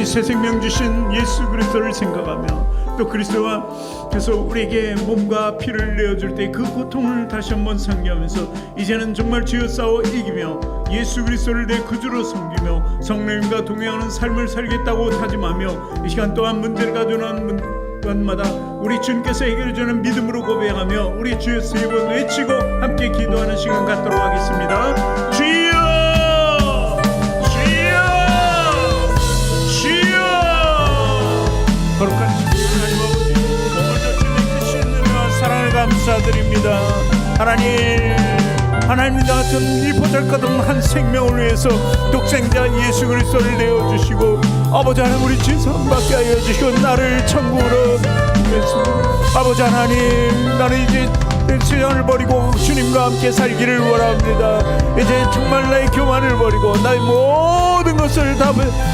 새 생명 주신 예수 그리스도를 생각하며 또 그리스도께서 우리에게 몸과 피를 내어줄 때 그 고통을 다시 한번 상기하면서 이제는 정말 주여 싸워 이기며 예수 그리스도를 내 구주로 섬기며 성령님과 동행하는 삶을 살겠다고 다짐하며 이 시간 또한 문제를 가져오는 것마다 우리 주님께서 해결해주는 믿음으로 고백하며 우리 주여 세 번 외치고 함께 기도하는 시간 갖도록 하겠습니다. 주여 거룩한 하나님 아버지, 오늘도 주님 주신 은혜와 사랑을 감사드립니다. 하나님과 같은 이 보잘것없는 한 생명을 위해서 독생자 예수 그리스도를 내어주시고 아버지 하나님 우리 진선 받게 하여 주시고 나를 천국으로 위해서 아버지 하나님 나는 이제 세상을 버리고 주님과 함께 살기를 원합니다. 이제 정말 나의 교만을 버리고 나의 모든 것을 다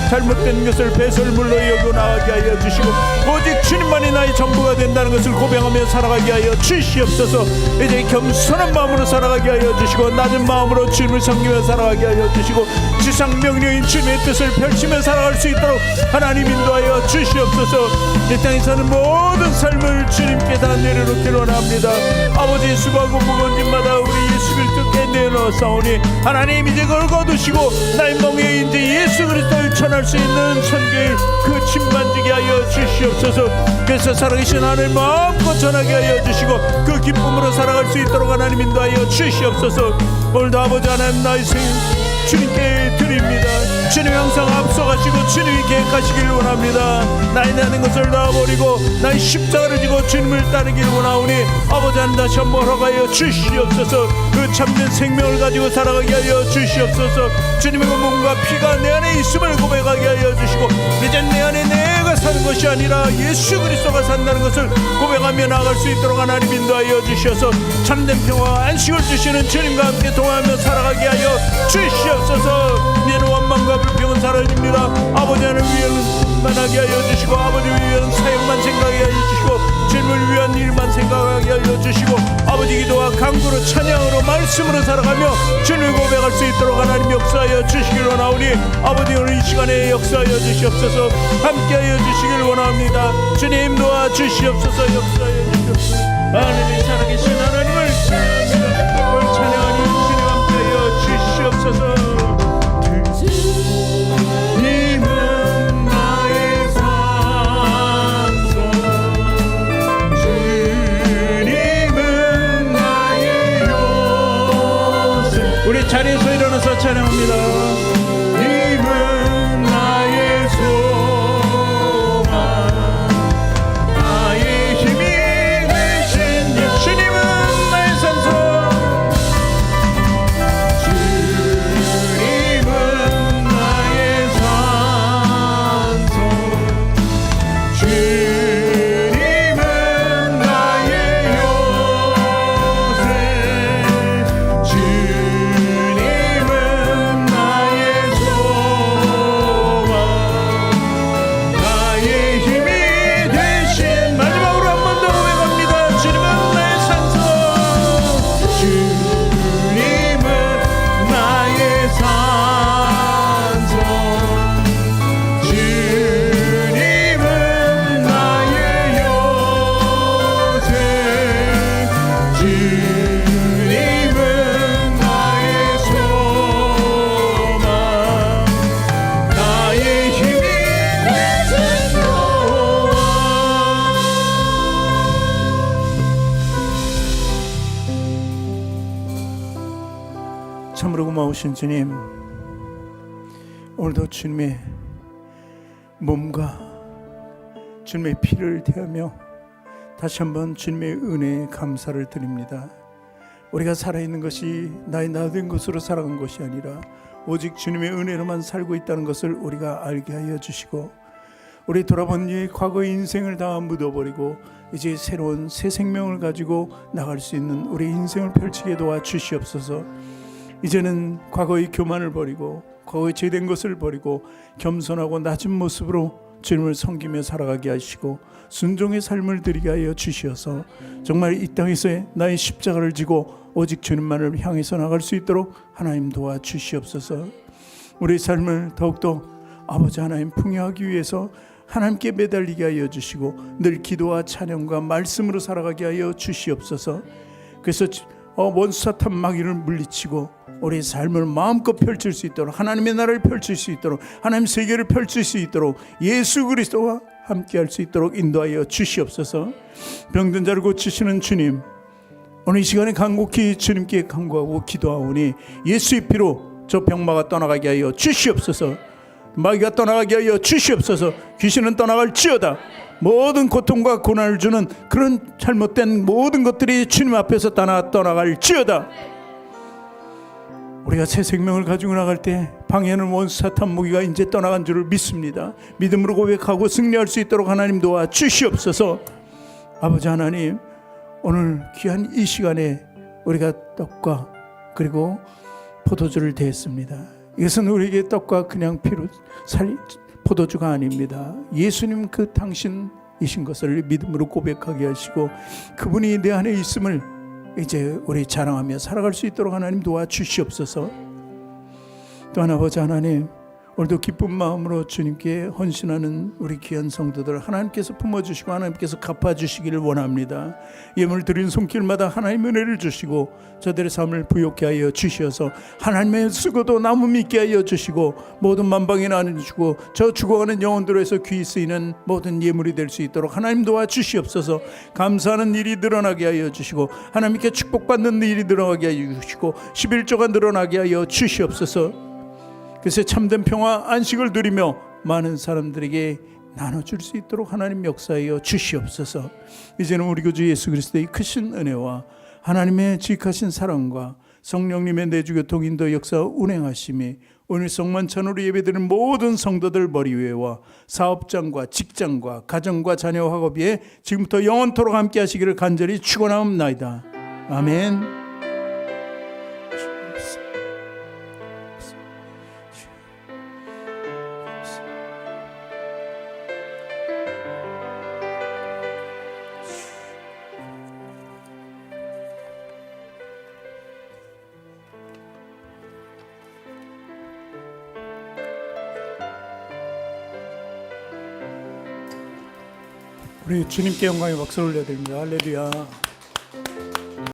잘못된 것을 배설물로 여겨 나가게 하여 주시고 오직 주님만이 나의 전부가 된다는 것을 고백하며 살아가게 하여 주시옵소서. 이제 겸손한 마음으로 살아가게 하여 주시고 낮은 마음으로 주님을 섬기며 살아가게 하여 주시고 지상 명령인 주님의 뜻을 펼치며 살아갈 수 있도록 하나님 인도하여 주시옵소서. 이 땅에 사는 모든 삶을 주님께 다 내려놓기를 원합니다. 아버지 수고하고 무거운 짐마다 우리 예수 그리스도께 내놓았사오니 하나님 이제 그걸 거두시고 나의 멍에 이제 예수 그리스도를 전할 수 있는 선교의 그 짐 만지게 하여 주시옵소서. 그래서 살아계신 하나님 마음껏 전하게 하여 주시고 그 기쁨으로 살아갈 수 있도록 하나님 인도하여 주시옵소서. 오늘도 아버지 하나님 나의 생일 주님께 드립니다. 주님 항상 앞서가시고 주님이 계획하시기를 원합니다. 나의 나는 것을 다 버리고 나의 십자가를 지고 주님을 따르기를 원하오니 아버지 하나님 다시 한번 허락하여 주시옵소서. 그 그 참된 생명을 가지고 살아가게 하여 주시옵소서. 주님의 그 몸과 피가 내 안에 있음을 고백하게 하여 주시고, 이제 내 안에 내가 사는 것이 아니라 예수 그리스도가 산다는 것을 고백하며 나아갈 수 있도록 하나님 인도하여 주셔서 참된 평화와 안식을 주시는 주님과 함께 동행하며 살아가게 하여 주시옵소서. 이제는 원망과 불평은 사라집니다. 아버지 하나님 위에는 만하게 하여 주시고, 아버지 위에는 사역만 생각하게 하여 주시고, 주님을 위한 일만 생각하게 하여 주시고, 아버지 기도와 간구로 찬양으로 말씀으로 살아가며 주님을 고백할 수 있도록 하나님 역사하여 주시길 원하오니, 아버지 오늘 이 시간에 역사하여 주시옵소서. 함께하여 주시길 원합니다. 주님 도와 주시옵소서. 역사하여 주시옵소서. 하나님이 살아계신 하나님을 찬양합니다. 오늘 찬양하니 주님 함께하여 주시옵소서. 우리 자리에서 일어나서 찬양합니다. 님은 나의 소망, 나의 힘이 되신 주님은 나의 산소, 주님은 나의 산소, 주님은 나의 요새, 참으로 고마우신 주님, 오늘도 주님의 몸과 주님의 피를 대하며 다시 한번 주님의 은혜에 감사를 드립니다. 우리가 살아있는 것이 나의 나된 것으로 살아간 것이 아니라 오직 주님의 은혜로만 살고 있다는 것을 우리가 알게 하여 주시고, 우리 돌아본 이 과거의 인생을 다 묻어버리고 이제 새로운 새 생명을 가지고 나갈 수 있는 우리 인생을 펼치게 도와 주시옵소서. 이제는 과거의 교만을 버리고 과거의 죄된 것을 버리고 겸손하고 낮은 모습으로 주님을 섬기며 살아가게 하시고 순종의 삶을 드리게 하여 주시어서 정말 이 땅에서 나의 십자가를 지고 오직 주님만을 향해서 나갈 수 있도록 하나님 도와 주시옵소서. 우리 삶을 더욱더 아버지 하나님 풍요하기 위해서 하나님께 매달리게 하여 주시고 늘 기도와 찬양과 말씀으로 살아가게 하여 주시옵소서. 그래서 원수 사탄 마귀를 물리치고 우리의 삶을 마음껏 펼칠 수 있도록, 하나님의 나라를 펼칠 수 있도록, 하나님 세계를 펼칠 수 있도록, 예수 그리스도와 함께할 수 있도록 인도하여 주시옵소서. 병든 자를 고치시는 주님, 오늘 이 시간에 간곡히 주님께 간구하고 기도하오니 예수의 피로 저 병마가 떠나가게 하여 주시옵소서. 마귀가 떠나가게 하여 주시옵소서. 귀신은 떠나갈지어다. 모든 고통과 고난을 주는 그런 잘못된 모든 것들이 주님 앞에서 떠나갈지어다. 우리가 새 생명을 가지고 나갈 때 방해하는 원수 사탄 무기가 이제 떠나간 줄을 믿습니다. 믿음으로 고백하고 승리할 수 있도록 하나님 도와 주시옵소서. 아버지 하나님, 오늘 귀한 이 시간에 우리가 떡과 그리고 포도주를 대했습니다. 이것은 우리에게 떡과 그냥 피로 포도주가 아닙니다. 예수님 그 당신이신 것을 믿음으로 고백하게 하시고 그분이 내 안에 있음을 이제 우리 자랑하며 살아갈 수 있도록 하나님 도와주시옵소서. 또한 아버지 하나님, 오늘도 기쁜 마음으로 주님께 헌신하는 우리 귀한 성도들 하나님께서 품어주시고 하나님께서 갚아주시기를 원합니다. 예물 드린 손길마다 하나님의 은혜를 주시고 저들의 삶을 부욕케 하여 주시어서 하나님의 쓰고도 남음 있게 하여 주시고 모든 만방에 나눠주시고 저 죽어가는 영혼들에서 귀히 쓰이는 모든 예물이 될 수 있도록 하나님 도와주시옵소서. 감사하는 일이 늘어나게 하여 주시고 하나님께 축복받는 일이 늘어나게 하여 주시고 11조가 늘어나게 하여 주시옵소서. 그래서 참된 평화 안식을 누리며 많은 사람들에게 나눠줄 수 있도록 하나님 역사하여 주시옵소서. 이제는 우리 구주 예수 그리스도의 크신 은혜와 하나님의 지극하신 사랑과 성령님의 내주교통 인도 역사 운행하심이 오늘 성만찬으로 예배드리는 모든 성도들 머리 위에와 사업장과 직장과 가정과 자녀 학업에 지금부터 영원토록 함께 하시기를 간절히 축원하옵나이다. 아멘. 우리 주님께 영광의 박수를 올려드립니다. 할렐루야.